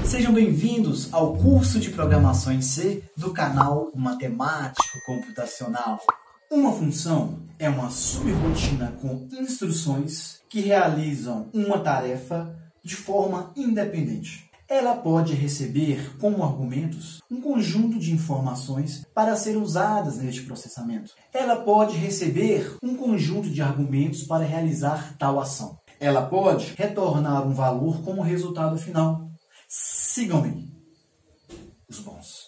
Sejam bem-vindos ao curso de Programação em C do canal Matemático Computacional. Uma função é uma subrotina com instruções que realizam uma tarefa de forma independente. Ela pode receber como argumentos um conjunto de informações para ser usadas neste processamento. Ela pode receber um conjunto de argumentos para realizar tal ação. Ela pode retornar um valor como resultado final. Sigam-me, os bons.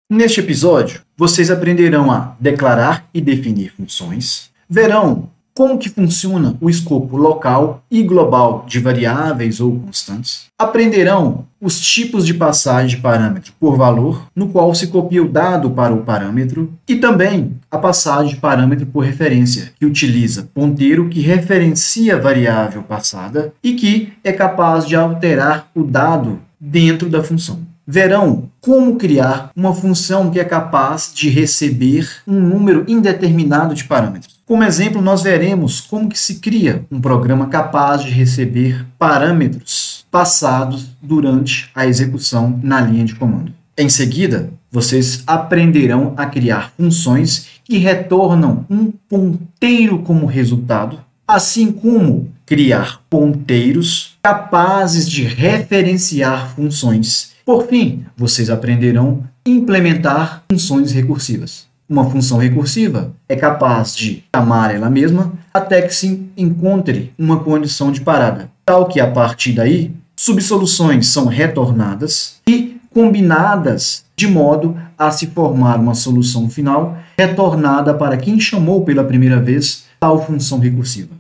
Neste episódio, vocês aprenderão a declarar e definir funções, verão como que funciona o escopo local e global de variáveis ou constantes, aprenderão os tipos de passagem de parâmetro por valor, no qual se copia o dado para o parâmetro, e também a passagem de parâmetro por referência, que utiliza ponteiro que referencia a variável passada e que é capaz de alterar o dado dentro da função. Verão como criar uma função que é capaz de receber um número indeterminado de parâmetros. Como exemplo, nós veremos como que se cria um programa capaz de receber parâmetros passados durante a execução na linha de comando. Em seguida, vocês aprenderão a criar funções que retornam um ponteiro como resultado, assim como criar ponteiros capazes de referenciar funções. Por fim, vocês aprenderão a implementar funções recursivas. Uma função recursiva é capaz de chamar ela mesma até que se encontre uma condição de parada, tal que a partir daí, subsoluções são retornadas e combinadas de modo a se formar uma solução final retornada para quem chamou pela primeira vez tal função recursiva.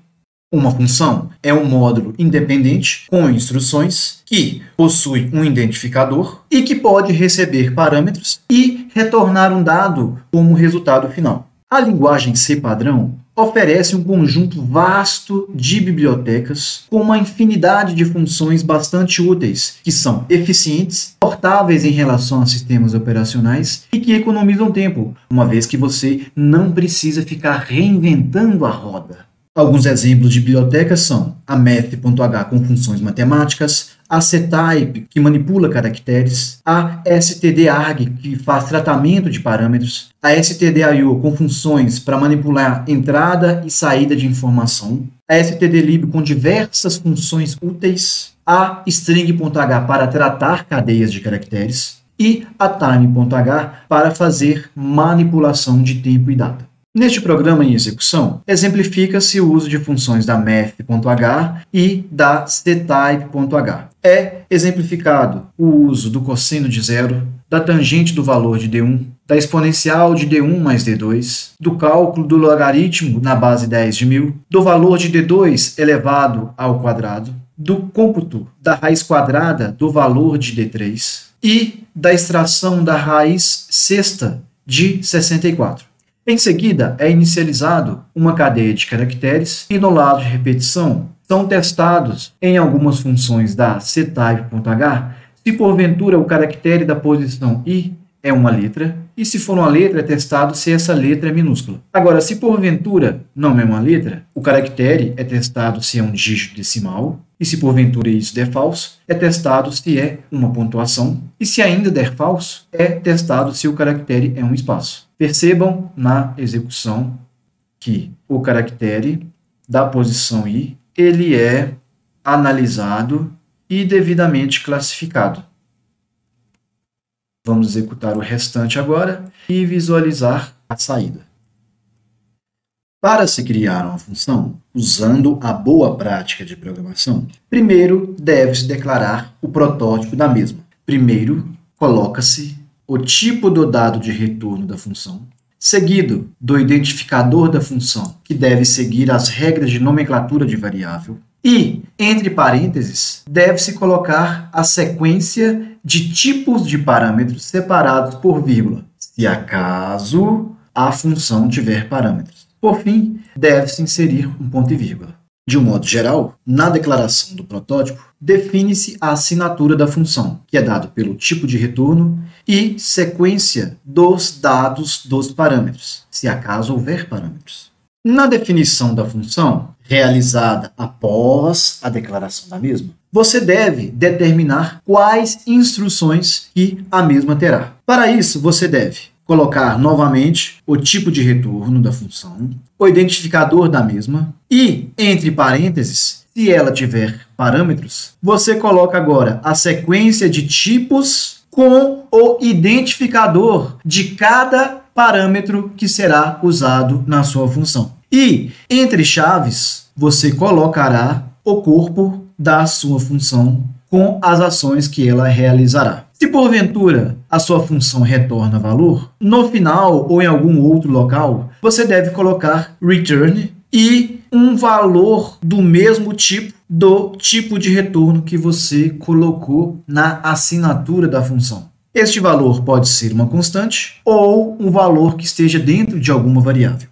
Uma função é um módulo independente com instruções que possui um identificador e que pode receber parâmetros e retornar um dado como resultado final. A linguagem C padrão oferece um conjunto vasto de bibliotecas com uma infinidade de funções bastante úteis, que são eficientes, portáveis em relação a sistemas operacionais e que economizam tempo, uma vez que você não precisa ficar reinventando a roda. Alguns exemplos de bibliotecas são a math.h com funções matemáticas, a ctype, que manipula caracteres, a stdarg, que faz tratamento de parâmetros, a stdio, com funções para manipular entrada e saída de informação, a stdlib, com diversas funções úteis, a string.h, para tratar cadeias de caracteres, e a time.h, para fazer manipulação de tempo e data. Neste programa em execução, exemplifica-se o uso de funções da math.h e da ctype.h. É exemplificado o uso do cosseno de zero, da tangente do valor de d1, da exponencial de d1 mais d2, do cálculo do logaritmo na base 10 de 1000, do valor de d2 elevado ao quadrado, do cômputo da raiz quadrada do valor de d3 e da extração da raiz sexta de 64. Em seguida, é inicializado uma cadeia de caracteres e no lado de repetição são testados em algumas funções da ctype.h se porventura o caractere da posição i é uma letra e se for uma letra é testado se essa letra é minúscula. Agora, se porventura não é uma letra, o caractere é testado se é um dígito decimal e se porventura isso der falso, é testado se é uma pontuação e se ainda der falso, é testado se o caractere é um espaço. Percebam na execução que o caractere da posição i ele é analisado e devidamente classificado. Vamos executar o restante agora e visualizar a saída. Para se criar uma função, usando a boa prática de programação, primeiro deve-se declarar o protótipo da mesma. Primeiro, coloca-se o tipo do dado de retorno da função, seguido do identificador da função, que deve seguir as regras de nomenclatura de variável, e, entre parênteses, deve-se colocar a sequência de tipos de parâmetros separados por vírgula, se acaso a função tiver parâmetros. Por fim, deve-se inserir um ponto e vírgula. De um modo geral, na declaração do protótipo, define-se a assinatura da função, que é dado pelo tipo de retorno e sequência dos dados dos parâmetros, se acaso houver parâmetros. Na definição da função, realizada após a declaração da mesma, você deve determinar quais instruções que a mesma terá. Para isso, você deve colocar novamente o tipo de retorno da função, o identificador da mesma e, entre parênteses, se ela tiver parâmetros, você coloca agora a sequência de tipos com o identificador de cada parâmetro que será usado na sua função. E, entre chaves, você colocará o corpo da sua função com as ações que ela realizará. Se porventura a sua função retorna valor, no final ou em algum outro local, você deve colocar return e um valor do mesmo tipo do tipo de retorno que você colocou na assinatura da função. Este valor pode ser uma constante ou um valor que esteja dentro de alguma variável.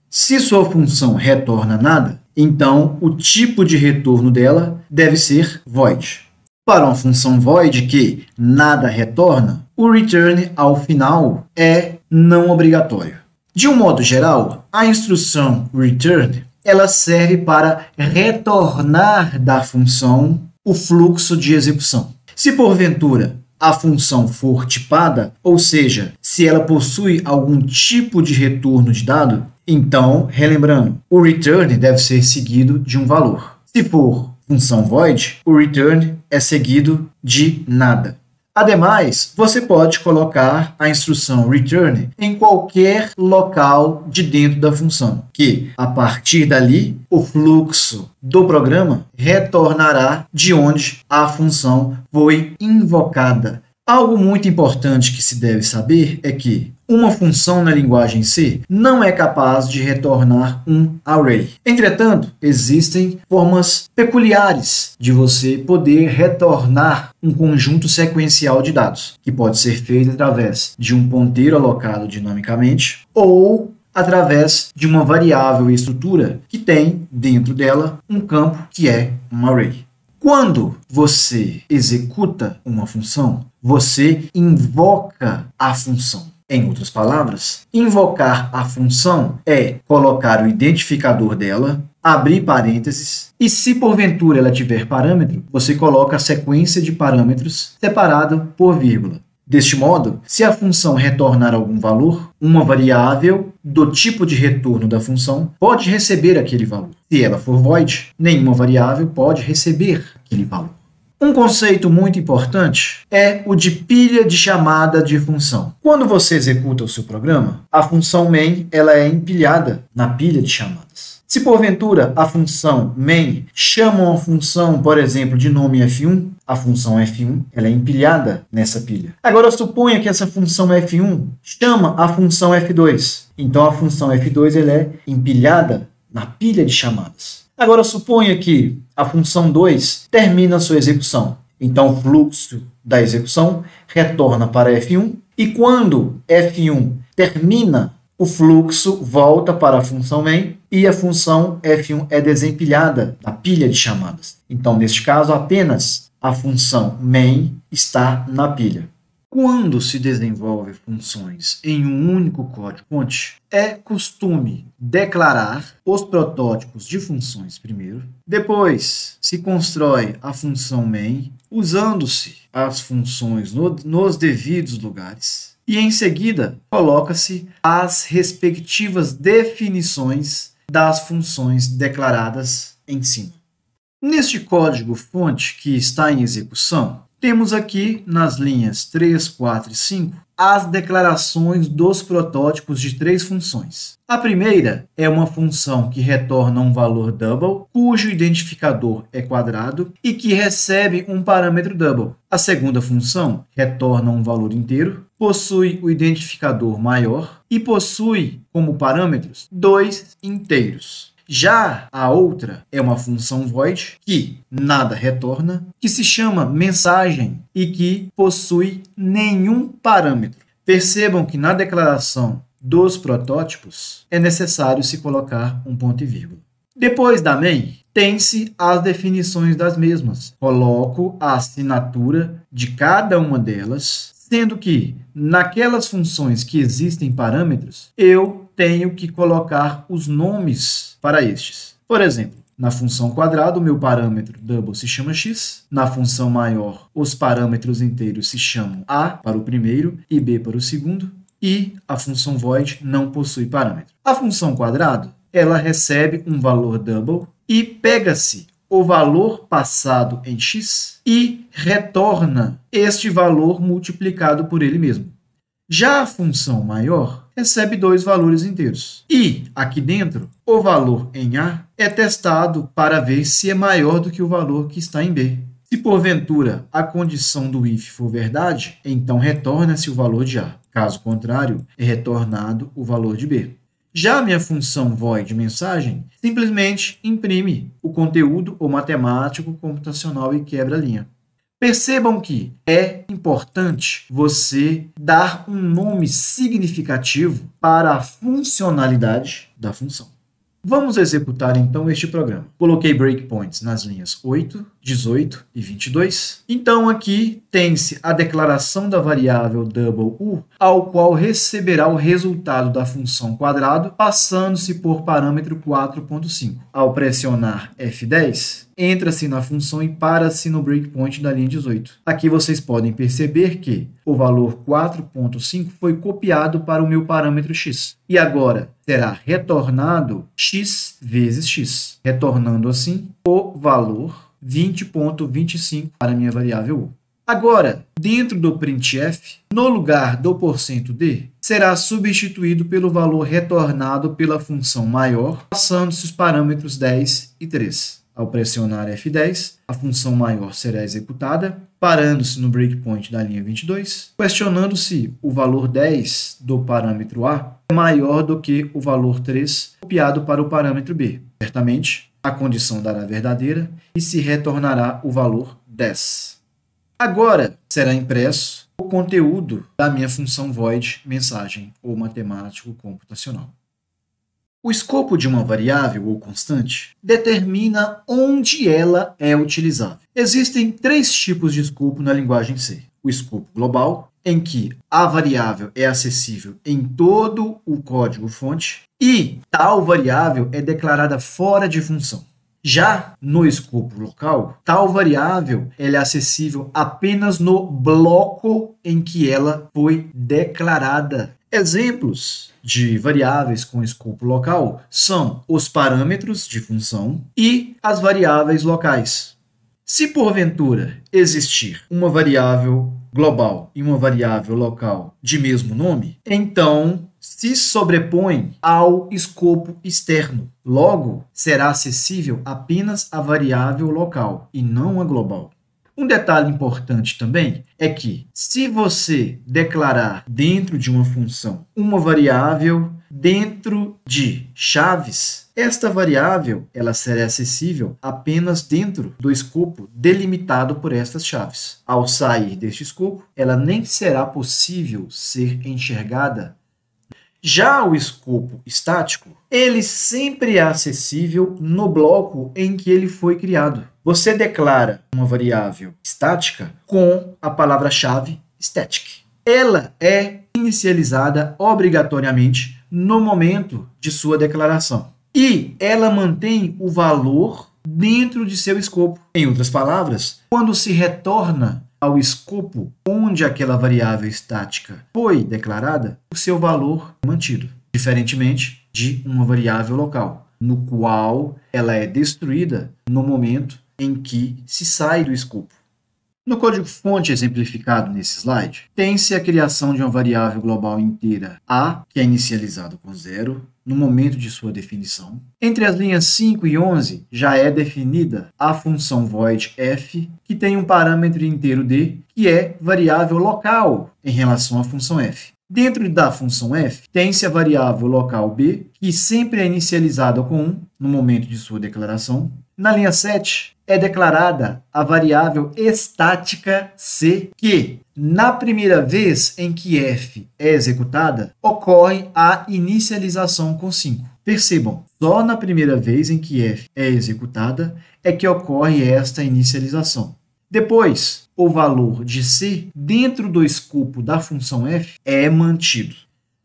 Se sua função retorna nada, então o tipo de retorno dela deve ser void. Para uma função void que nada retorna, o return ao final é não obrigatório. De um modo geral, a instrução return ela serve para retornar da função o fluxo de execução. Se porventura a função for tipada, ou seja, se ela possui algum tipo de retorno de dado, então, relembrando, o return deve ser seguido de um valor. Se for função void, o return é seguido de nada. Ademais, você pode colocar a instrução return em qualquer local de dentro da função, que, a partir dali, o fluxo do programa retornará de onde a função foi invocada. Algo muito importante que se deve saber é que uma função na linguagem C não é capaz de retornar um array. Entretanto, existem formas peculiares de você poder retornar um conjunto sequencial de dados, que pode ser feito através de um ponteiro alocado dinamicamente ou através de uma variável estrutura que tem dentro dela um campo que é um array. Quando você executa uma função, você invoca a função. Em outras palavras, invocar a função é colocar o identificador dela, abrir parênteses, e se porventura ela tiver parâmetro, você coloca a sequência de parâmetros separado por vírgula. Deste modo, se a função retornar algum valor, uma variável do tipo de retorno da função pode receber aquele valor. Se ela for void, nenhuma variável pode receber aquele valor. Um conceito muito importante é o de pilha de chamada de função. Quando você executa o seu programa, a função main ela é empilhada na pilha de chamadas. Se porventura a função main chama uma função, por exemplo, de nome F1, a função F1 ela é empilhada nessa pilha. Agora suponha que essa função F1 chama a função F2. Então a função F2 ela é empilhada na pilha de chamadas. Agora suponha que a função 2 termina a sua execução. Então o fluxo da execução retorna para F1 e quando F1 termina, o fluxo volta para a função main e a função F1 é desempilhada da pilha de chamadas. Então, neste caso, apenas a função main está na pilha. Quando se desenvolve funções em um único código-fonte, é costume declarar os protótipos de funções primeiro, depois se constrói a função main usando-se as funções nos devidos lugares e em seguida coloca-se as respectivas definições das funções declaradas em cima. Neste código-fonte que está em execução, temos aqui nas linhas 3, 4 e 5 as declarações dos protótipos de três funções. A primeira é uma função que retorna um valor double, cujo identificador é quadrado e que recebe um parâmetro double. A segunda função retorna um valor inteiro, possui o identificador maior e possui como parâmetros dois inteiros. Já a outra é uma função void, que nada retorna, que se chama mensagem e que possui nenhum parâmetro. Percebam que na declaração dos protótipos é necessário se colocar um ponto e vírgula. Depois da main, tem-se as definições das mesmas. Coloco a assinatura de cada uma delas, sendo que naquelas funções que existem parâmetros, eu tenho que colocar os nomes para estes. Por exemplo, na função quadrado, o meu parâmetro double se chama x. Na função maior, os parâmetros inteiros se chamam a para o primeiro e b para o segundo. E a função void não possui parâmetro. A função quadrado, ela recebe um valor double e pega-se o valor passado em x e retorna este valor multiplicado por ele mesmo. Já a função maior recebe dois valores inteiros. E, aqui dentro, o valor em A é testado para ver se é maior do que o valor que está em B. Se, porventura, a condição do if for verdade, então retorna-se o valor de A. Caso contrário, é retornado o valor de B. Já a minha função void mensagem simplesmente imprime o conteúdo ou matemático computacional e quebra a linha. Percebam que é importante você dar um nome significativo para a funcionalidade da função. Vamos executar então este programa. Coloquei breakpoints nas linhas 8, 18 e 22. Então aqui tem-se a declaração da variável double u, ao qual receberá o resultado da função quadrado, passando-se por parâmetro 4.5. Ao pressionar F10, entra-se na função e para-se no breakpoint da linha 18. Aqui vocês podem perceber que o valor 4.5 foi copiado para o meu parâmetro x. E agora será retornado x vezes x, retornando assim o valor 20.25 para a minha variável u. Agora, dentro do printf, no lugar do %d, será substituído pelo valor retornado pela função maior, passando-se os parâmetros 10 e 3. Ao pressionar F10, a função maior será executada, parando-se no breakpoint da linha 22, questionando se o valor 10 do parâmetro A é maior do que o valor 3 copiado para o parâmetro B. Certamente, a condição dará verdadeira e se retornará o valor 10. Agora, será impresso o conteúdo da minha função void mensagem ou matemático computacional. O escopo de uma variável ou constante determina onde ela é utilizável. Existem três tipos de escopo na linguagem C. O escopo global, em que a variável é acessível em todo o código-fonte e tal variável é declarada fora de função. Já no escopo local, tal variável ela é acessível apenas no bloco em que ela foi declarada. Exemplos de variáveis com escopo local são os parâmetros de função e as variáveis locais. Se porventura existir uma variável global e uma variável local de mesmo nome, então se sobrepõe ao escopo externo. Logo, será acessível apenas a variável local e não a global. Um detalhe importante também é que, se você declarar dentro de uma função uma variável dentro de chaves, esta variável ela será acessível apenas dentro do escopo delimitado por estas chaves. Ao sair deste escopo, ela nem será possível ser enxergada. Já o escopo estático, ele sempre é acessível no bloco em que ele foi criado. Você declara uma variável estática com a palavra-chave static. Ela é inicializada obrigatoriamente no momento de sua declaração. E ela mantém o valor dentro de seu escopo. Em outras palavras, quando se retorna ao escopo onde aquela variável estática foi declarada, o seu valor é mantido, diferentemente de uma variável local, no qual ela é destruída no momento em que se sai do escopo. No código-fonte exemplificado nesse slide, tem-se a criação de uma variável global inteira A, que é inicializada com 0, no momento de sua definição. Entre as linhas 5 e 11, já é definida a função void f, que tem um parâmetro inteiro d, que é variável local em relação à função f. Dentro da função f, tem-se a variável local b, que sempre é inicializada com 1 no momento de sua declaração. Na linha 7, é declarada a variável estática c, que, na primeira vez em que f é executada, ocorre a inicialização com 5. Percebam, só na primeira vez em que f é executada é que ocorre esta inicialização. Depois, o valor de c dentro do escopo da função f é mantido.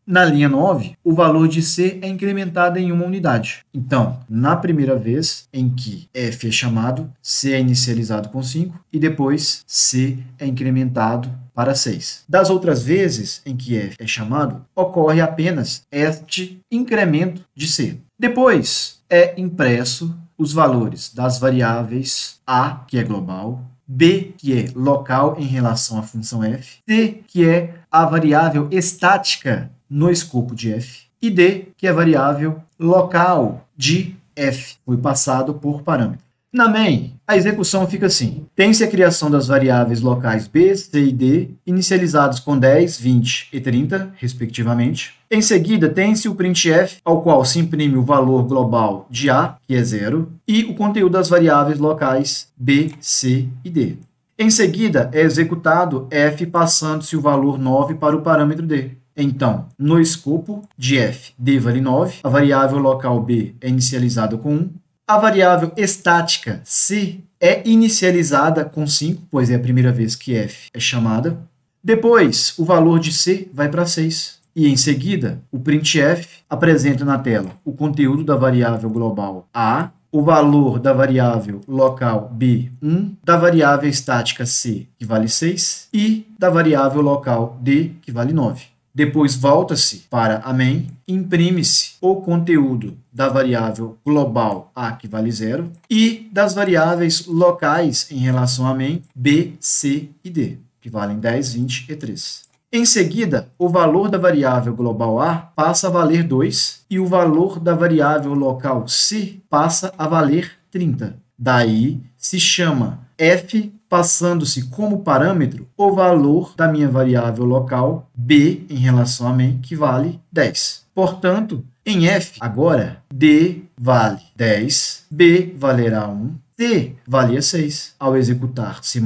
Na linha 9, o valor de c é incrementado em uma unidade. Então, na primeira vez em que f é chamado, c é inicializado com 5 e depois c é incrementado para 6. Das outras vezes em que f é chamado, ocorre apenas este incremento de c. Depois, é impresso os valores das variáveis a, que é global, b, que é local em relação à função f, c, que é a variável estática no escopo de f, e d, que é a variável local de f, foi passado por parâmetro. Na main, a execução fica assim. Tem-se a criação das variáveis locais b, c e d, inicializados com 10, 20 e 30, respectivamente. Em seguida, tem-se o printf, ao qual se imprime o valor global de a, que é 0, e o conteúdo das variáveis locais b, c e d. Em seguida, é executado f passando-se o valor 9 para o parâmetro d. Então, no escopo de f, d vale 9, a variável local b é inicializada com 1, a variável estática c é inicializada com 5, pois é a primeira vez que f é chamada. Depois, o valor de c vai para 6. E, em seguida, o printf apresenta na tela o conteúdo da variável global a, o valor da variável local b, 1, da variável estática c, que vale 6, e da variável local d, que vale 9. Depois volta-se para a main, imprime-se o conteúdo da variável global a, que vale 0, e das variáveis locais em relação a main, b, c e d, que valem 10, 20 e 3. Em seguida, o valor da variável global a passa a valer 2 e o valor da variável local c passa a valer 30. Daí se chama f passando-se como parâmetro o valor da minha variável local b em relação a main, que vale 10. Portanto, em f, agora, d vale 10, b valerá 1, c valia 6. Ao executar C++,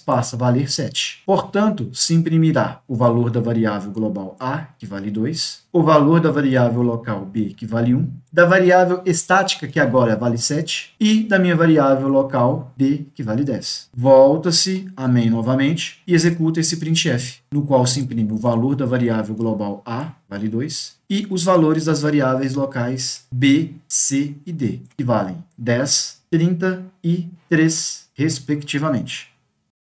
passa a valer 7. Portanto, se imprimirá o valor da variável global a, que vale 2, o valor da variável local b, que vale 1, da variável estática, que agora vale 7, e da minha variável local d, que vale 10. Volta-se a main novamente e executa esse printf, no qual se imprime o valor da variável global a, vale 2, e os valores das variáveis locais b, c e d, que valem 10, 30 e 3, respectivamente.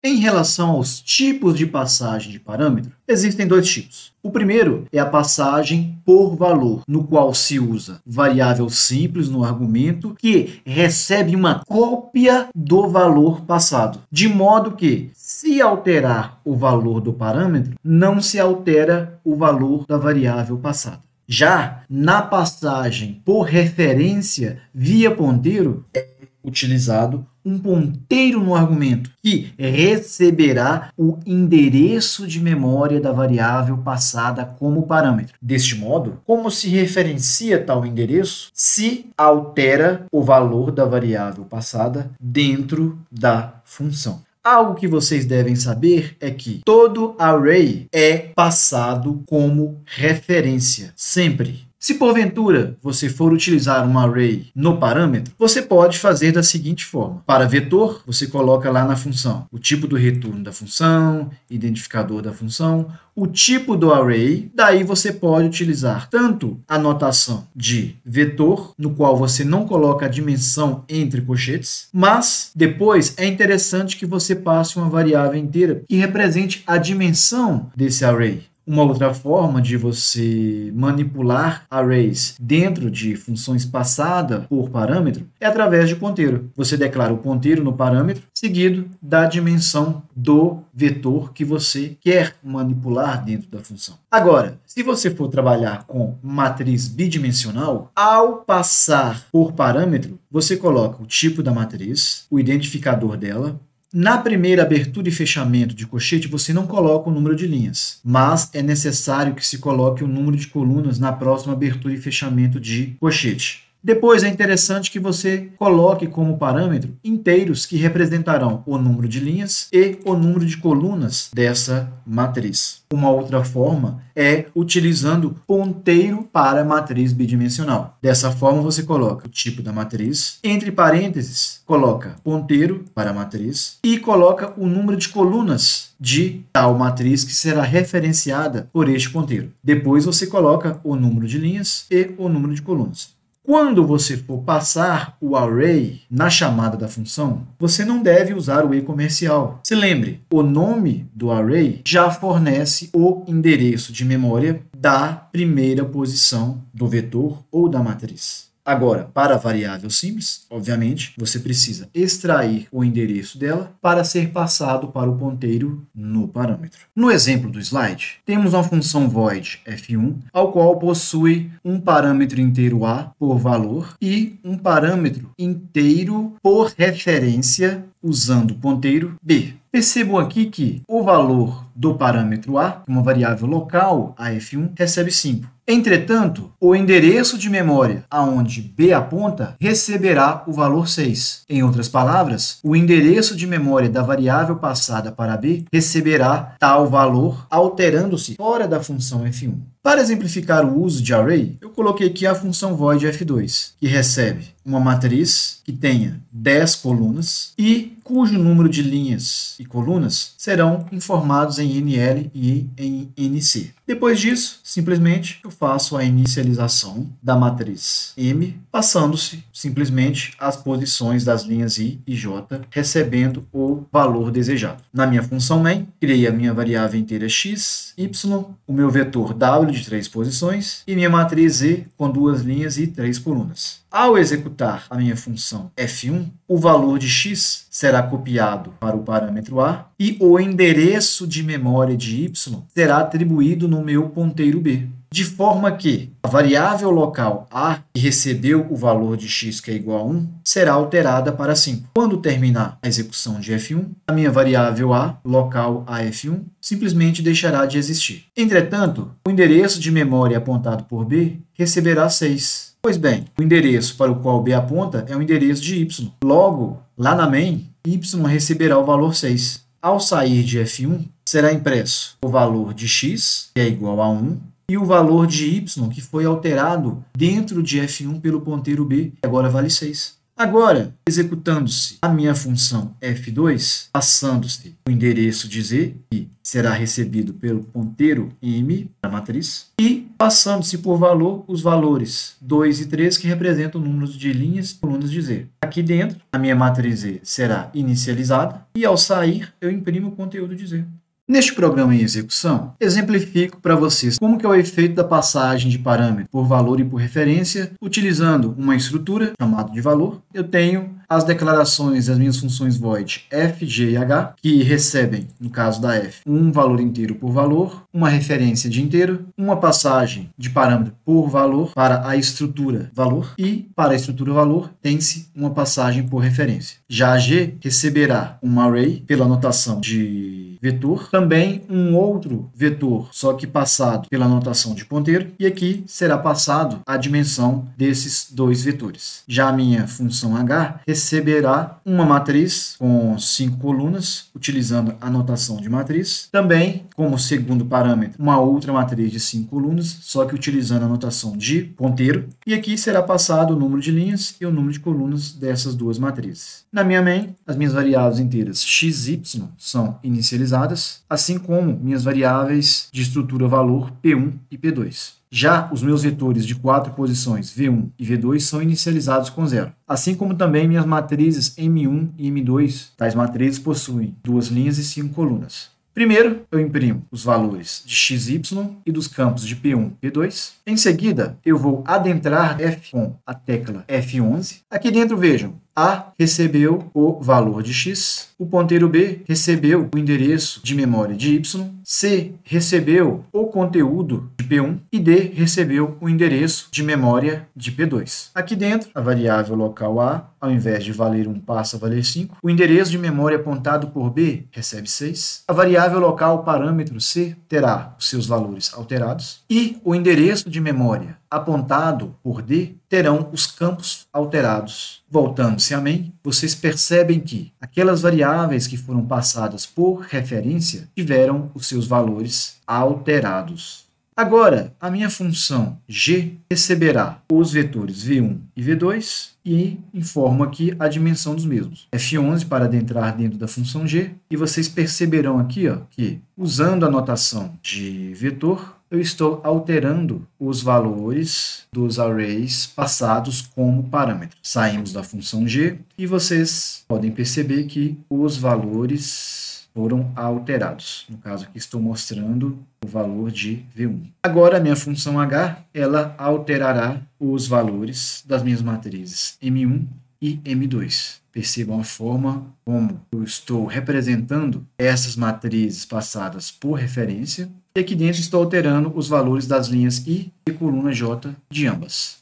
Em relação aos tipos de passagem de parâmetro, existem dois tipos. O primeiro é a passagem por valor, no qual se usa variável simples no argumento que recebe uma cópia do valor passado, de modo que, se alterar o valor do parâmetro, não se altera o valor da variável passada. Já na passagem por referência via ponteiro, é utilizado um ponteiro no argumento que receberá o endereço de memória da variável passada como parâmetro. Deste modo, como se referencia tal endereço, se altera o valor da variável passada dentro da função. Algo que vocês devem saber é que todo array é passado como referência, sempre. Se porventura você for utilizar um array no parâmetro, você pode fazer da seguinte forma. Para vetor, você coloca lá na função o tipo do retorno da função, identificador da função, o tipo do array. Daí você pode utilizar tanto a notação de vetor, no qual você não coloca a dimensão entre colchetes, mas depois é interessante que você passe uma variável inteira que represente a dimensão desse array. Uma outra forma de você manipular arrays dentro de funções passadas por parâmetro é através de ponteiro. Você declara o ponteiro no parâmetro, seguido da dimensão do vetor que você quer manipular dentro da função. Agora, se você for trabalhar com matriz bidimensional, ao passar por parâmetro, você coloca o tipo da matriz, o identificador dela. Na primeira abertura e fechamento de colchete, você não coloca o número de linhas, mas é necessário que se coloque o número de colunas na próxima abertura e fechamento de colchete. Depois é interessante que você coloque como parâmetro inteiros que representarão o número de linhas e o número de colunas dessa matriz. Uma outra forma é utilizando ponteiro para matriz bidimensional. Dessa forma, você coloca o tipo da matriz, entre parênteses, coloca ponteiro para a matriz e coloca o número de colunas de tal matriz que será referenciada por este ponteiro. Depois você coloca o número de linhas e o número de colunas. Quando você for passar o array na chamada da função, você não deve usar o e-comercial. Se lembre, o nome do array já fornece o endereço de memória da primeira posição do vetor ou da matriz. Agora, para a variável simples, obviamente, você precisa extrair o endereço dela para ser passado para o ponteiro no parâmetro. No exemplo do slide, temos uma função void f1, ao qual possui um parâmetro inteiro a por valor e um parâmetro inteiro por referência usando o ponteiro b. Percebam aqui que o valor do parâmetro a, uma variável local, a f1, recebe 5. Entretanto, o endereço de memória aonde b aponta receberá o valor 6. Em outras palavras, o endereço de memória da variável passada para b receberá tal valor, alterando-se fora da função f1. Para exemplificar o uso de array, eu coloquei aqui a função void f2, que recebe uma matriz que tenha 10 colunas e cujo número de linhas e colunas serão informados em NL e em NC. Depois disso, simplesmente eu faço a inicialização da matriz M, passando-se simplesmente as posições das linhas I e J, recebendo o valor desejado. Na minha função main, criei a minha variável inteira x, y, o meu vetor W de 3 posições e minha matriz E com 2 linhas e 3 colunas. Ao executar a minha função f1, o valor de x será copiado para o parâmetro a e o endereço de memória de y será atribuído no meu ponteiro b. De forma que a variável local a, que recebeu o valor de x que é igual a 1, será alterada para 5. Quando terminar a execução de f1, a minha variável a, local a f1, simplesmente deixará de existir. Entretanto, o endereço de memória apontado por b receberá 6. Pois bem, o endereço para o qual b aponta é o endereço de y. Logo, lá na main, y receberá o valor 6. Ao sair de f1, será impresso o valor de x, que é igual a 1, e o valor de y, que foi alterado dentro de f1 pelo ponteiro b, que agora vale 6. Agora, executando-se a minha função f2, passando-se o endereço de z, que será recebido pelo ponteiro m, da matriz, e passando-se por valor os valores 2 e 3, que representam números de linhas e colunas de z. Aqui dentro, a minha matriz Z será inicializada e, ao sair, eu imprimo o conteúdo de z. Neste programa em execução, exemplifico para vocês como que é o efeito da passagem de parâmetro por valor e por referência, utilizando uma estrutura chamada de valor. Eu tenho as declarações das minhas funções void f, g e h, que recebem, no caso da f, um valor inteiro por valor, uma referência de inteiro, uma passagem de parâmetro por valor para a estrutura valor e, para a estrutura valor, tem-se uma passagem por referência. Já a g receberá um array pela notação de vetor, também um outro vetor, só que passado pela notação de ponteiro, e aqui será passado a dimensão desses dois vetores. Já a minha função h receberá uma matriz com 5 colunas, utilizando a notação de matriz. Também, como segundo parâmetro, uma outra matriz de 5 colunas, só que utilizando a notação de ponteiro. E aqui será passado o número de linhas e o número de colunas dessas duas matrizes. Na minha main, as minhas variáveis inteiras x e y são inicializadas, assim como minhas variáveis de estrutura valor P1 e P2. Já os meus vetores de 4 posições V1 e V2 são inicializados com 0. Assim como também minhas matrizes M1 e M2. Tais matrizes possuem 2 linhas e 5 colunas. Primeiro, eu imprimo os valores de x e y e dos campos de P1 e P2. Em seguida, eu vou adentrar F com a tecla F11. Aqui dentro, vejam, A recebeu o valor de x, o ponteiro B recebeu o endereço de memória de y, C recebeu o conteúdo de P1 e D recebeu o endereço de memória de P2. Aqui dentro, a variável local A, ao invés de valer 1, passa a valer 5. O endereço de memória apontado por B recebe 6. A variável local parâmetro C terá os seus valores alterados. E o endereço de memória apontado por D terão os campos alterados. Voltando-se a main, vocês percebem que aquelas variáveis que foram passadas por referência tiveram os seus valores alterados. Agora, a minha função g receberá os vetores v1 e v2 e informo aqui a dimensão dos mesmos. F11 para adentrar dentro da função g, e vocês perceberão aqui que, usando a notação de vetor, eu estou alterando os valores dos arrays passados como parâmetro. Saímos da função g e vocês podem perceber que os valores foram alterados. No caso aqui estou mostrando o valor de V1. Agora a minha função H, ela alterará os valores das minhas matrizes M1 e M2. Percebam a forma como eu estou representando essas matrizes passadas por referência. E aqui dentro estou alterando os valores das linhas I e coluna J de ambas.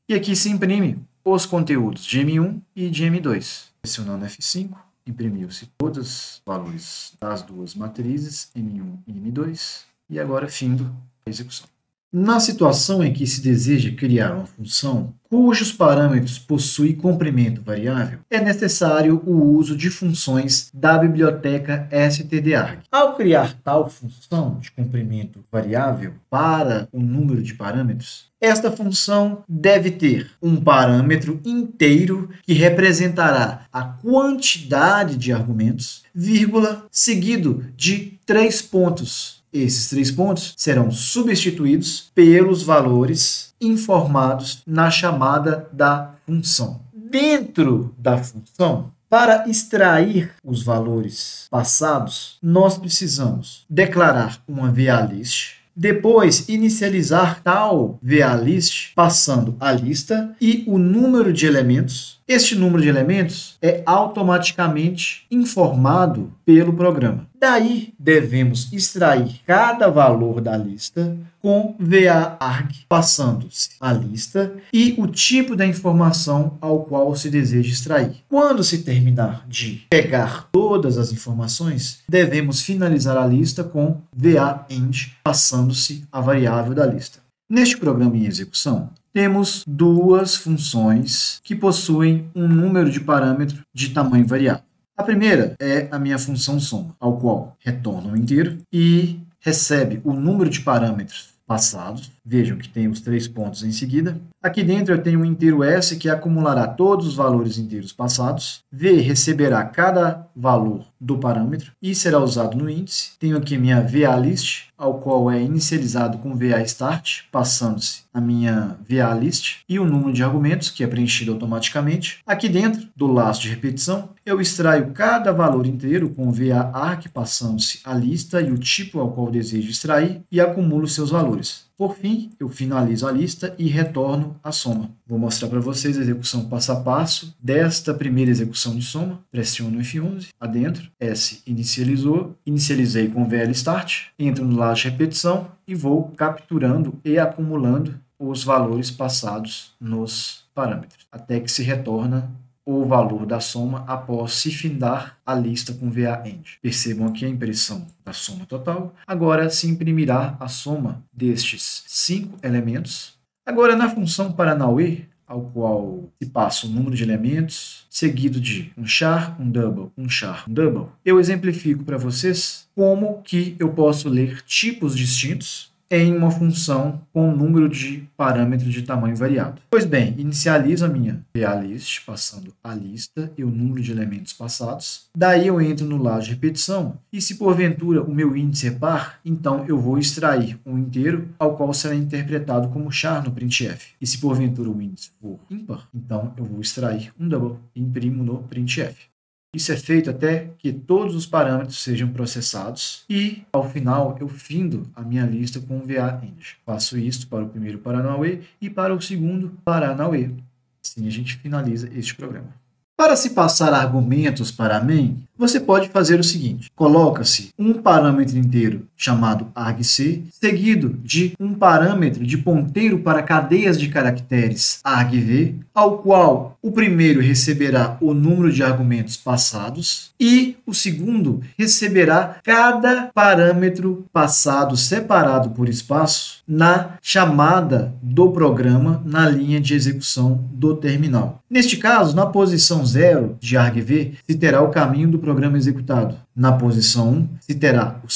E aqui se imprime os conteúdos de M1 e de M2. Pressionando F5. Imprimiu-se todos os valores das duas matrizes, M1 e M2, e agora findo a execução. Na situação em que se deseja criar uma função cujos parâmetros possuem comprimento variável, é necessário o uso de funções da biblioteca stdarg. Ao criar tal função de comprimento variável para o número de parâmetros, esta função deve ter um parâmetro inteiro que representará a quantidade de argumentos, vírgula, seguido de 3 pontos. Esses 3 pontos serão substituídos pelos valores informados na chamada da função. Dentro da função, para extrair os valores passados, nós precisamos declarar uma VAList, depois inicializar tal VAList passando a lista e o número de elementos. Este número de elementos é automaticamente informado pelo programa. Daí, devemos extrair cada valor da lista com VARG, passando-se a lista e o tipo da informação ao qual se deseja extrair. Quando se terminar de pegar todas as informações, devemos finalizar a lista com VAEND, passando-se a variável da lista. Neste programa em execução, temos duas funções que possuem um número de parâmetros de tamanho variável. A primeira é a minha função soma, ao qual retorna um inteiro e recebe o número de parâmetros passados. Vejam que tem os 3 pontos em seguida. Aqui dentro eu tenho um inteiro S que acumulará todos os valores inteiros passados. V receberá cada valor do parâmetro e será usado no índice. Tenho aqui minha VAList, ao qual é inicializado com VAStart, passando-se a minha VAList e o número de argumentos, que é preenchido automaticamente. Aqui dentro do laço de repetição, eu extraio cada valor inteiro com VAARG, passando-se a lista e o tipo ao qual desejo extrair e acumulo seus valores. Por fim, eu finalizo a lista e retorno a soma. Vou mostrar para vocês a execução passo a passo desta primeira execução de soma. Pressiono F11, adentro, S inicializou, inicializei com VLStart, entro no laço de repetição e vou capturando e acumulando os valores passados nos parâmetros, até que se retorna o valor da soma após se findar a lista com VAEND. Percebam aqui a impressão da soma total. Agora se imprimirá a soma destes 5 elementos. Agora na função Paranauê, ao qual se passa o número de elementos, seguido de um char, um double, um char, um double, eu exemplifico para vocês como que eu posso ler tipos distintos em uma função com um número de parâmetros de tamanho variado. Pois bem, inicializo a minha VAList, passando a lista e o número de elementos passados. Daí eu entro no laço de repetição e se porventura o meu índice é par, então eu vou extrair um inteiro ao qual será interpretado como char no printf. E se porventura o índice for ímpar, então eu vou extrair um double e imprimo no printf. Isso é feito até que todos os parâmetros sejam processados e, ao final, eu findo a minha lista com o VAEND. Faço isso para o primeiro Paranauê e para o segundo Paranauê. Assim a gente finaliza este programa. Para se passar argumentos para a main, você pode fazer o seguinte: coloca-se um parâmetro inteiro chamado argc, seguido de um parâmetro de ponteiro para cadeias de caracteres argv, ao qual o primeiro receberá o número de argumentos passados e o segundo receberá cada parâmetro passado separado por espaço na chamada do programa na linha de execução do terminal. Neste caso, na posição 0 de argv, se terá o caminho do programa executado. Na posição 1, se terá o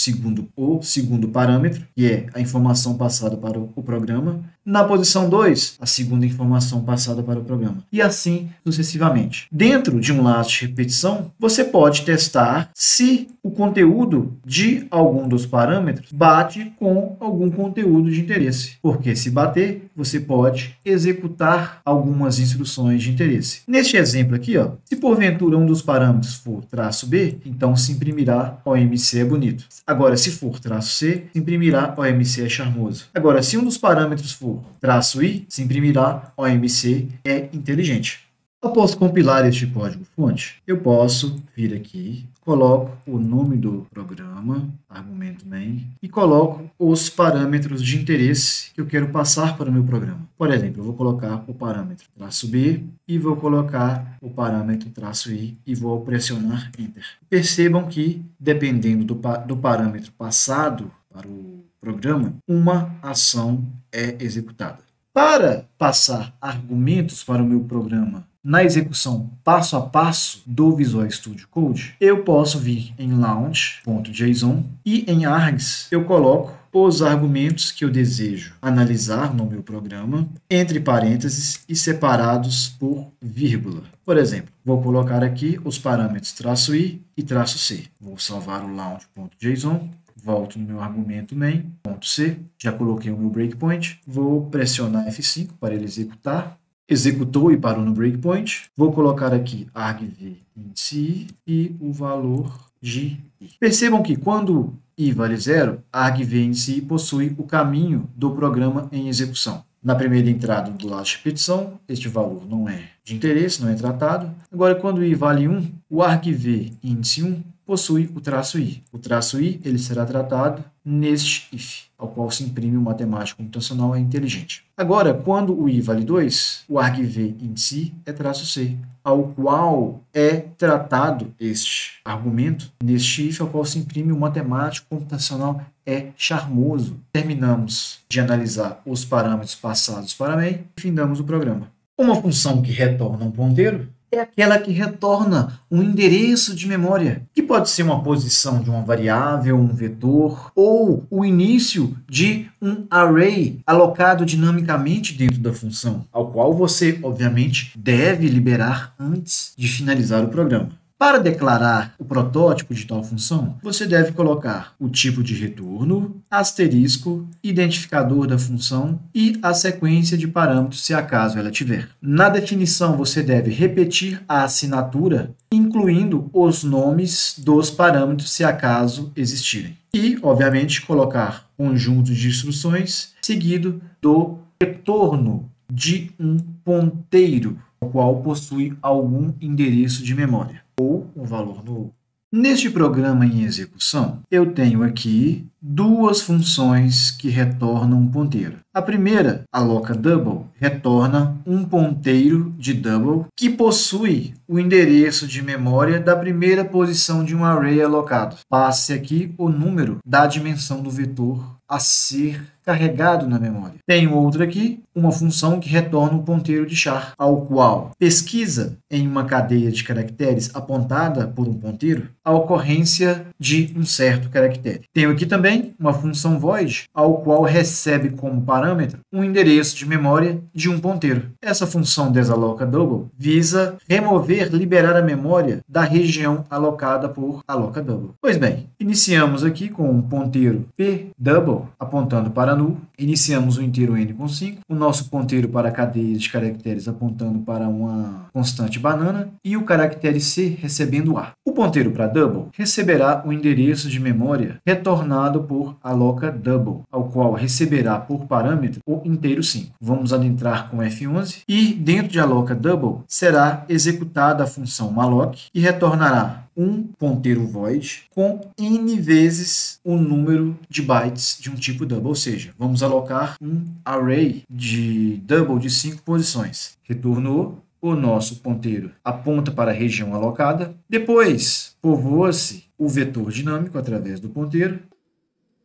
segundo parâmetro, que é a informação passada para o programa. Na posição 2, a segunda informação passada para o programa. E assim sucessivamente. Dentro de um last repetição, você pode testar se o conteúdo de algum dos parâmetros bate com algum conteúdo de interesse. Porque se bater, você pode executar algumas instruções de interesse. Neste exemplo aqui, ó, se porventura um dos parâmetros for traço B, então se imprimirá OMC é bonito. Agora, se for traço C, se imprimirá OMC é charmoso. Agora, se um dos parâmetros for traço I, se imprimirá OMC é inteligente. Após compilar este código-fonte, eu posso vir aqui, coloco o nome do programa, argumento main, e coloco os parâmetros de interesse que eu quero passar para o meu programa. Por exemplo, eu vou colocar o parâmetro traço B e vou colocar o parâmetro traço I e vou pressionar Enter. Percebam que, dependendo do parâmetro passado para o programa, uma ação é executada. Para passar argumentos para o meu programa na execução passo a passo do Visual Studio Code, eu posso vir em launch.json e em args eu coloco os argumentos que eu desejo analisar no meu programa, entre parênteses e separados por vírgula. Por exemplo, vou colocar aqui os parâmetros traço i e traço c. Vou salvar o launch.json. Volto no meu argumento main.c, já coloquei o meu breakpoint, vou pressionar F5 para ele executar. Executou e parou no breakpoint. Vou colocar aqui argv índice i e o valor de i. Percebam que quando i vale 0, argv índice i possui o caminho do programa em execução. Na primeira entrada do last repetição, este valor não é de interesse, não é tratado. Agora, quando i vale 1, o argv índice 1 possui o traço i. O traço i ele será tratado neste if, ao qual se imprime o matemático computacional é inteligente. Agora, quando o i vale 2, o argv índice i é traço c, ao qual é tratado este argumento neste if, ao qual se imprime o matemático computacional é charmoso. Terminamos de analisar os parâmetros passados para main e findamos o programa. Uma função que retorna um ponteiro é aquela que retorna um endereço de memória, que pode ser uma posição de uma variável, um vetor, ou o início de um array alocado dinamicamente dentro da função, ao qual você, obviamente, deve liberar antes de finalizar o programa. Para declarar o protótipo de tal função, você deve colocar o tipo de retorno, asterisco, identificador da função e a sequência de parâmetros se acaso ela tiver. Na definição, você deve repetir a assinatura, incluindo os nomes dos parâmetros se acaso existirem. E, obviamente, colocar conjunto de instruções seguido do retorno de um ponteiro, o qual possui algum endereço de memória ou um valor novo. Neste programa em execução, eu tenho aqui duas funções que retornam um ponteiro. A primeira, alocaDouble, retorna um ponteiro de double que possui o endereço de memória da primeira posição de um array alocado. Passe aqui o número da dimensão do vetor a ser carregado na memória. Tenho outra aqui, uma função que retorna um ponteiro de char, ao qual pesquisa em uma cadeia de caracteres apontada por um ponteiro a ocorrência de um certo caractere. Tenho aqui também uma função void, ao qual recebe como parâmetro um endereço de memória de um ponteiro. Essa função desAlocaDouble visa remover, liberar a memória da região alocada por alocaDouble. Pois bem, iniciamos aqui com um ponteiro pDouble apontando para null, iniciamos o inteiro n com 5, o nosso ponteiro para a cadeia de caracteres apontando para uma constante banana e o caractere c recebendo a. O ponteiro para double receberá o endereço de memória retornado por aloca double, ao qual receberá por parâmetro o inteiro 5. Vamos adentrar com F11 e dentro de aloca double será executada a função malloc e retornará um ponteiro void com n vezes o número de bytes de um tipo double, ou seja, vamos alocar um array de double de 5 posições. Retornou, o nosso ponteiro aponta para a região alocada, depois povoa-se o vetor dinâmico através do ponteiro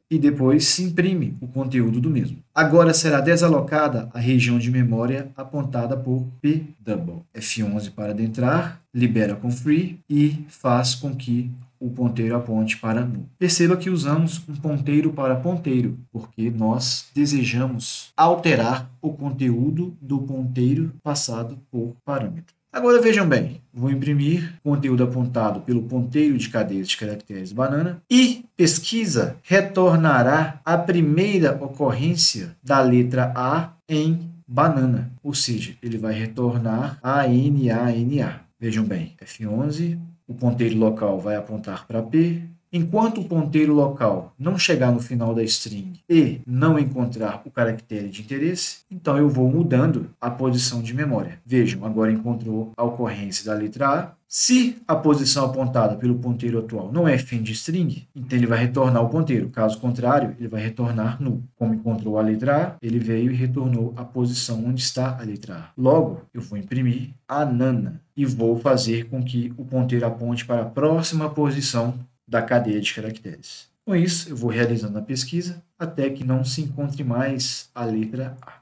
e depois se imprime o conteúdo do mesmo. Agora será desalocada a região de memória apontada por pdouble. F11 para adentrar, libera com free e faz com que o ponteiro aponte para null. Perceba que usamos um ponteiro para ponteiro, porque nós desejamos alterar o conteúdo do ponteiro passado por parâmetro. Agora vejam bem, vou imprimir conteúdo apontado pelo ponteiro de cadeias de caracteres banana e pesquisa retornará a primeira ocorrência da letra A em banana, ou seja, ele vai retornar ANANA. Vejam bem, F11, o ponteiro local vai apontar para P. Enquanto o ponteiro local não chegar no final da string e não encontrar o caractere de interesse, então eu vou mudando a posição de memória. Vejam, agora encontrou a ocorrência da letra A. Se a posição apontada pelo ponteiro atual não é fim de string, então ele vai retornar o ponteiro. Caso contrário, ele vai retornar null. Como encontrou a letra A, ele veio e retornou a posição onde está a letra A. Logo, eu vou imprimir a nana e vou fazer com que o ponteiro aponte para a próxima posição da cadeia de caracteres. Com isso, eu vou realizando a pesquisa até que não se encontre mais a letra A.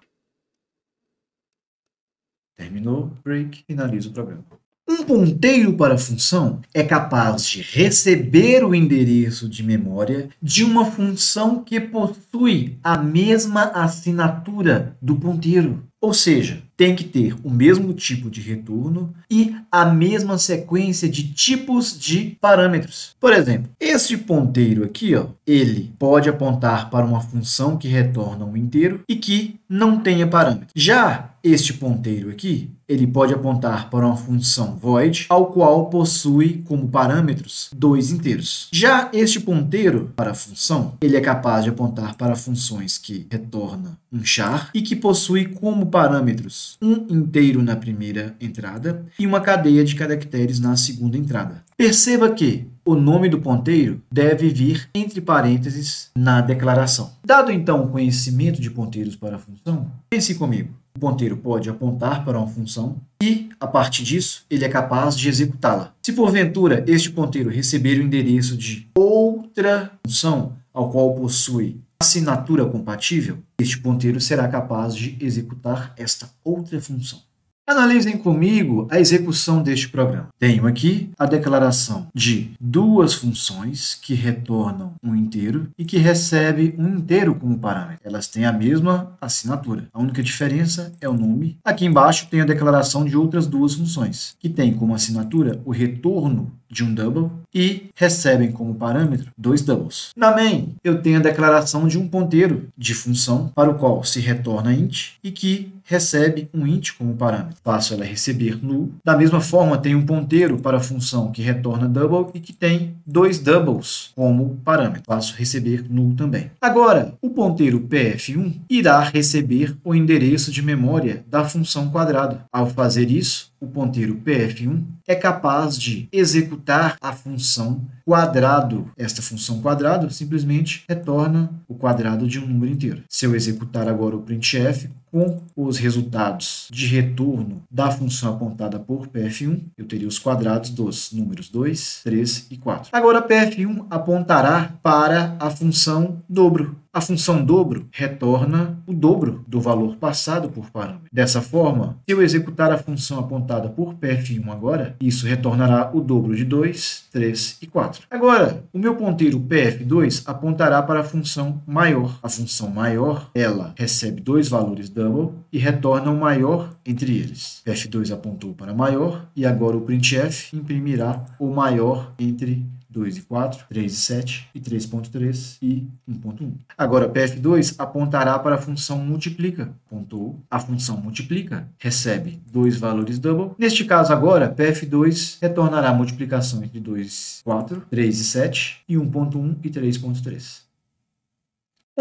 Terminou, break, finaliza o programa. Um ponteiro para função é capaz de receber o endereço de memória de uma função que possui a mesma assinatura do ponteiro. Ou seja, tem que ter o mesmo tipo de retorno e a mesma sequência de tipos de parâmetros. Por exemplo, este ponteiro aqui, ele pode apontar para uma função que retorna um inteiro e que não tenha parâmetro. Já este ponteiro aqui, ele pode apontar para uma função void, ao qual possui como parâmetros 2 inteiros. Já este ponteiro para a função, ele é capaz de apontar para funções que retornam um char e que possui como parâmetros um inteiro na primeira entrada e uma cadeia de caracteres na segunda entrada. Perceba que o nome do ponteiro deve vir entre parênteses na declaração. Dado então o conhecimento de ponteiros para a função, pense comigo. O ponteiro pode apontar para uma função e, a partir disso, ele é capaz de executá-la. Se porventura este ponteiro receber o endereço de outra função ao qual possui assinatura compatível, este ponteiro será capaz de executar esta outra função. Analisem comigo a execução deste programa. Tenho aqui a declaração de duas funções que retornam um inteiro e que recebe um inteiro como parâmetro. Elas têm a mesma assinatura. A única diferença é o nome. Aqui embaixo tem a declaração de outras duas funções, que têm como assinatura o retorno de um double e recebem como parâmetro 2 doubles. Na main, eu tenho a declaração de um ponteiro de função para o qual se retorna int e que recebe um int como parâmetro. Faço ela receber null. Da mesma forma, tem um ponteiro para a função que retorna double e que tem 2 doubles como parâmetro. Faço receber null também. Agora, o ponteiro pf1 irá receber o endereço de memória da função quadrado. Ao fazer isso, o ponteiro pf1 é capaz de executar a função quadrado. Esta função quadrado simplesmente retorna o quadrado de um número inteiro. Se eu executar agora o printf com os resultados de retorno da função apontada por pf1, eu teria os quadrados dos números 2, 3 e 4. Agora pf1 apontará para a função dobro. A função dobro retorna o dobro do valor passado por parâmetro. Dessa forma, se eu executar a função apontada por pf1 agora, isso retornará o dobro de 2, 3 e 4. Agora, o meu ponteiro pf2 apontará para a função maior. A função maior, ela recebe 2 valores double e retorna o maior entre eles. pf2 apontou para maior e agora o printf imprimirá o maior entre 2 e 4, 3 e 7, e 3.3 e 1.1. Agora, pf2 apontará para a função multiplica. Apontou. A função multiplica recebe 2 valores double. Neste caso agora, pf2 retornará a multiplicação entre 2, 4, 3 e 7, e 1.1 e 3.3.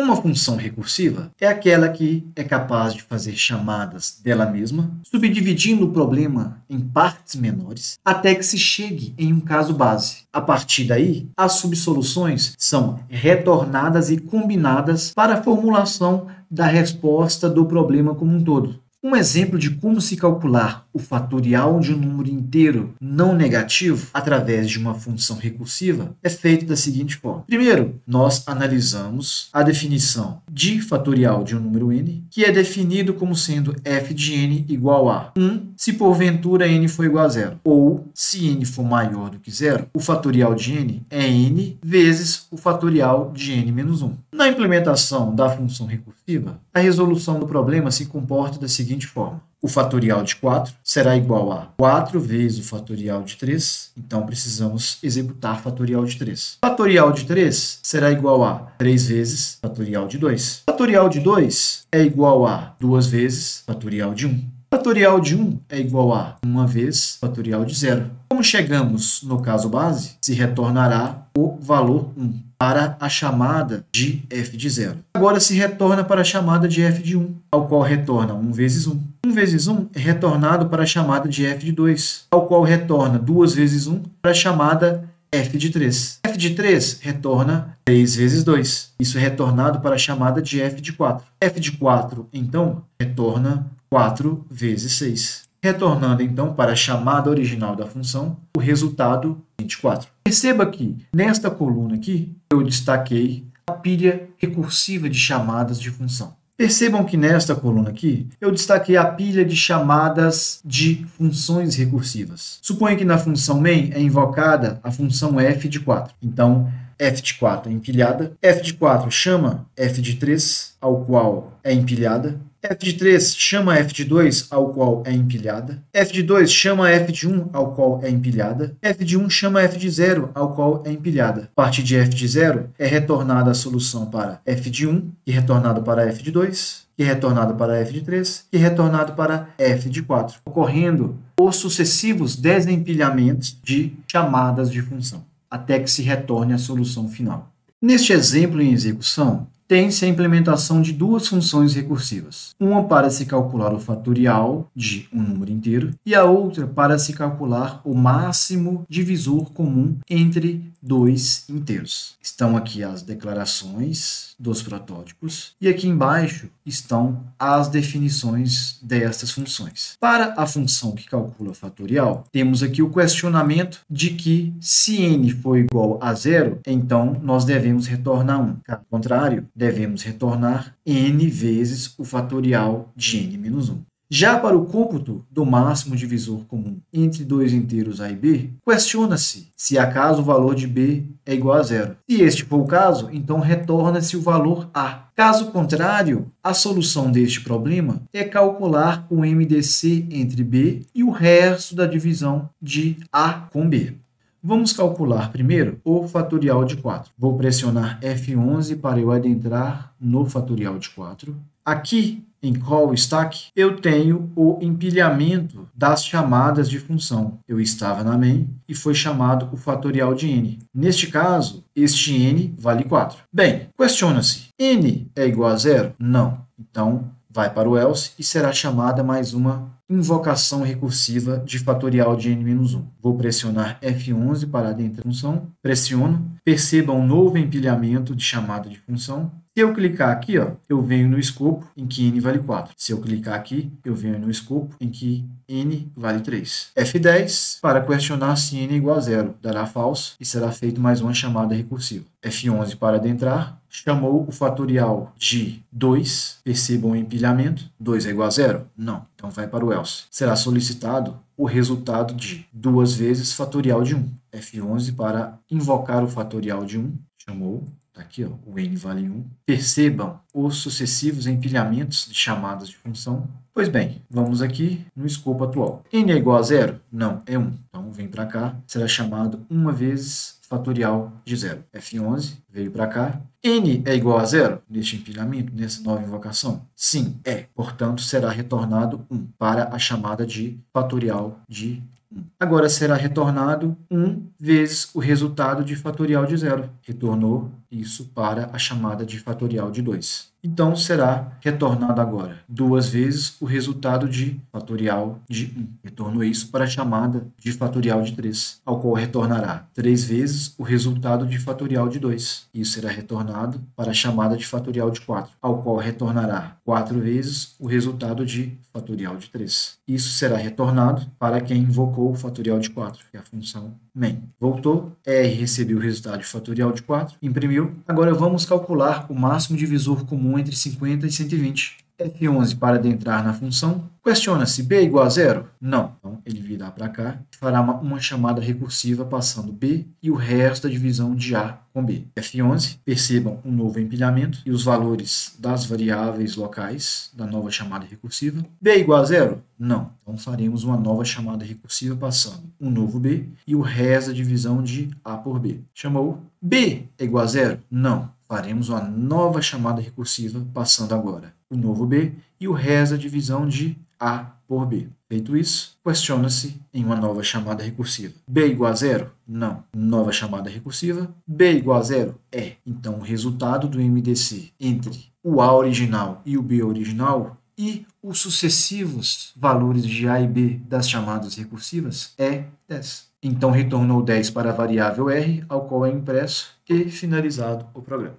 Uma função recursiva é aquela que é capaz de fazer chamadas dela mesma, subdividindo o problema em partes menores, até que se chegue em um caso base. A partir daí, as subsoluções são retornadas e combinadas para a formulação da resposta do problema como um todo. Um exemplo de como se calcular o fatorial de um número inteiro não negativo através de uma função recursiva é feito da seguinte forma. Primeiro, nós analisamos a definição de fatorial de um número n, que é definido como sendo f de n igual a 1 se porventura n for igual a 0, ou se n for maior do que 0, o fatorial de n é n vezes o fatorial de n menos 1. Na implementação da função recursiva, a resolução do problema se comporta da seguinte forma. O fatorial de 4 será igual a 4 vezes o fatorial de 3, então precisamos executar fatorial de 3. Fatorial de 3 será igual a 3 vezes fatorial de 2. Fatorial de 2 é igual a 2 vezes fatorial de 1. Fatorial de 1 é igual a 1 vez fatorial de 0. Como chegamos no caso base, se retornará o valor 1 para a chamada de f de 0. Agora se retorna para a chamada de f de 1, ao qual retorna 1 vezes 1. 1 vezes 1 é retornado para a chamada de f de 2, ao qual retorna 2 vezes 1 para a chamada f de 3. f de 3 retorna 3 vezes 2. Isso é retornado para a chamada de f de 4. f de 4, então, retorna 4 vezes 6. Retornando, então, para a chamada original da função, o resultado 24. Perceba que, nesta coluna aqui, eu destaquei a pilha recursiva de chamadas de função. Percebam que nesta coluna aqui, eu destaquei a pilha de chamadas de funções recursivas. Suponha que na função main é invocada a função f de 4. Então, f de 4 é empilhada. f de 4 chama f de 3, ao qual é empilhada. f de 3 chama f de 2, ao qual é empilhada. f de 2 chama f de 1, ao qual é empilhada. f de 1 chama f de 0, ao qual é empilhada. A partir de f de 0 é retornada a solução para f de 1, que é retornado para f de 2, que é retornado para f de 3, que é retornado para f de 4, ocorrendo os sucessivos desempilhamentos de chamadas de função, até que se retorne a solução final. Neste exemplo em execução, tem-se a implementação de duas funções recursivas. Uma para se calcular o fatorial de um número inteiro e a outra para se calcular o máximo divisor comum entre dois inteiros. Estão aqui as declarações dos protótipos e aqui embaixo estão as definições destas funções. Para a função que calcula o fatorial, temos aqui o questionamento de que se n for igual a 0, então nós devemos retornar 1. Caso contrário, devemos retornar n vezes o fatorial de n menos 1. Já para o cômputo do máximo divisor comum entre dois inteiros a e b, questiona-se se acaso o valor de b é igual a 0. Se este for o caso, então retorna-se o valor a. Caso contrário, a solução deste problema é calcular o MDC entre b e o resto da divisão de a com b. Vamos calcular primeiro o fatorial de 4. Vou pressionar F11 para eu adentrar no fatorial de 4. Aqui, em call stack, eu tenho o empilhamento das chamadas de função. Eu estava na main e foi chamado o fatorial de n. Neste caso, este n vale 4. Bem, questiona-se, n é igual a 0? Não. Então, vai para o else e será chamada mais uma invocação recursiva de fatorial de n-1. Vou pressionar F11 para adentrar a função. Pressiono. Perceba um novo empilhamento de chamada de função. Se eu clicar aqui, eu venho no escopo em que n vale 4. Se eu clicar aqui, eu venho no escopo em que n vale 3. F10 para questionar se n é igual a 0. Dará false e será feita mais uma chamada recursiva. F11 para adentrar. Chamou o fatorial de 2. Percebam o empilhamento. 2 é igual a 0? Não. Então vai para o else. Será solicitado o resultado de 2 vezes fatorial de 1. F11 para invocar o fatorial de 1. Chamou. Está aqui, o n vale 1. Percebam os sucessivos empilhamentos de chamadas de função. Pois bem, vamos aqui no escopo atual. N é igual a 0? Não, é 1. Então vem para cá. Será chamado 1 vezes fatorial de 0. F11 veio para cá. N é igual a 0 neste empilhamento, nessa nova invocação? Sim, é. Portanto, será retornado 1 para a chamada de fatorial de 1. Agora será retornado 1 vezes o resultado de fatorial de 0. Retornou isso para a chamada de fatorial de 2. Então, será retornado agora 2 vezes o resultado de fatorial de 1. Retornou isso para a chamada de fatorial de 3, ao qual retornará 3 vezes o resultado de fatorial de 2. Isso será retornado para a chamada de fatorial de 4, ao qual retornará 4 vezes o resultado de fatorial de 3. Isso será retornado para quem invocou o fatorial de 4, que é a função main. Voltou, R recebeu o resultado de fatorial de 4, imprimiu. Agora vamos calcular o máximo divisor comum entre 50 e 120. F11 para adentrar na função. Questiona-se B igual a 0? Não. Então, ele virá para cá e fará uma chamada recursiva passando B e o resto da divisão de A com B. F11, percebam um novo empilhamento e os valores das variáveis locais da nova chamada recursiva. B igual a 0? Não. Então, faremos uma nova chamada recursiva passando um novo B e o resto da divisão de A por B. Chamou. B é igual a 0? Não. Faremos uma nova chamada recursiva passando agora o novo B e o resto da divisão de A por B. Feito isso, questiona-se em uma nova chamada recursiva. B igual a 0? Não. Nova chamada recursiva. B igual a 0? É. Então, o resultado do MDC entre o A original e o B original e os sucessivos valores de A e B das chamadas recursivas é 10. Então, retornou 10 para a variável R, ao qual é impresso e finalizado o programa.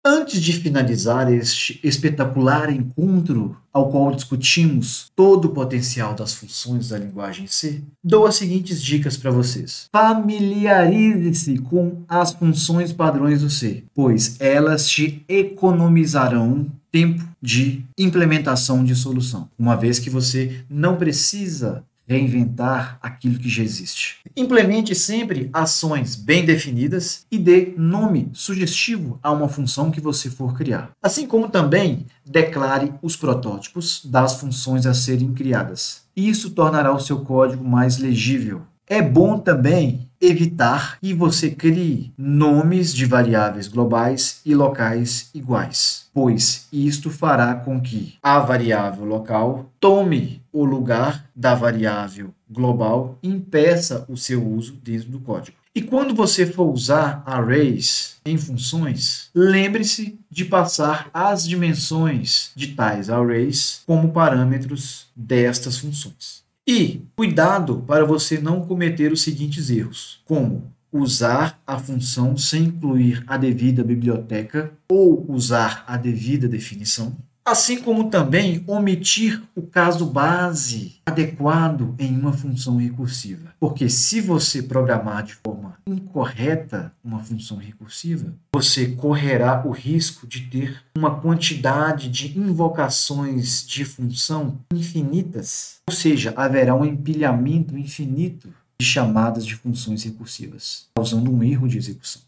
Antes de finalizar este espetacular encontro ao qual discutimos todo o potencial das funções da linguagem C, dou as seguintes dicas para vocês. Familiarize-se com as funções padrões do C, pois elas te economizarão tempo de implementação de solução, uma vez que você não precisa reinventar aquilo que já existe. Implemente sempre ações bem definidas e dê nome sugestivo a uma função que você for criar. Assim como também declare os protótipos das funções a serem criadas. Isso tornará o seu código mais legível. É bom também evitar que você crie nomes de variáveis globais e locais iguais, pois isto fará com que a variável local tome o lugar da variável global e impeça o seu uso dentro do código. E quando você for usar arrays em funções, lembre-se de passar as dimensões de tais arrays como parâmetros destas funções. E cuidado para você não cometer os seguintes erros, como usar a função sem incluir a devida biblioteca ou usar a devida definição, assim como também omitir o caso base adequado em uma função recursiva. Porque se você programar de forma incorreta uma função recursiva, você correrá o risco de ter uma quantidade de invocações de função infinitas, ou seja, haverá um empilhamento infinito de chamadas de funções recursivas, causando um erro de execução.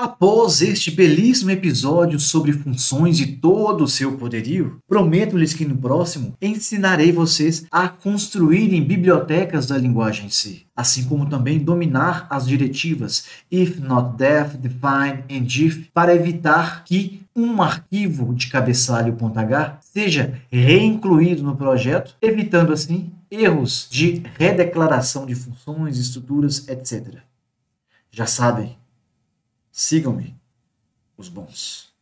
Após este belíssimo episódio sobre funções e todo o seu poderio, prometo-lhes que no próximo ensinarei vocês a construírem bibliotecas da linguagem C, assim como também dominar as diretivas if, not, def, define and if para evitar que um arquivo de cabeçalho.h seja reincluído no projeto, evitando assim erros de redeclaração de funções, estruturas, etc. Já sabem. Sigam-me, os bons.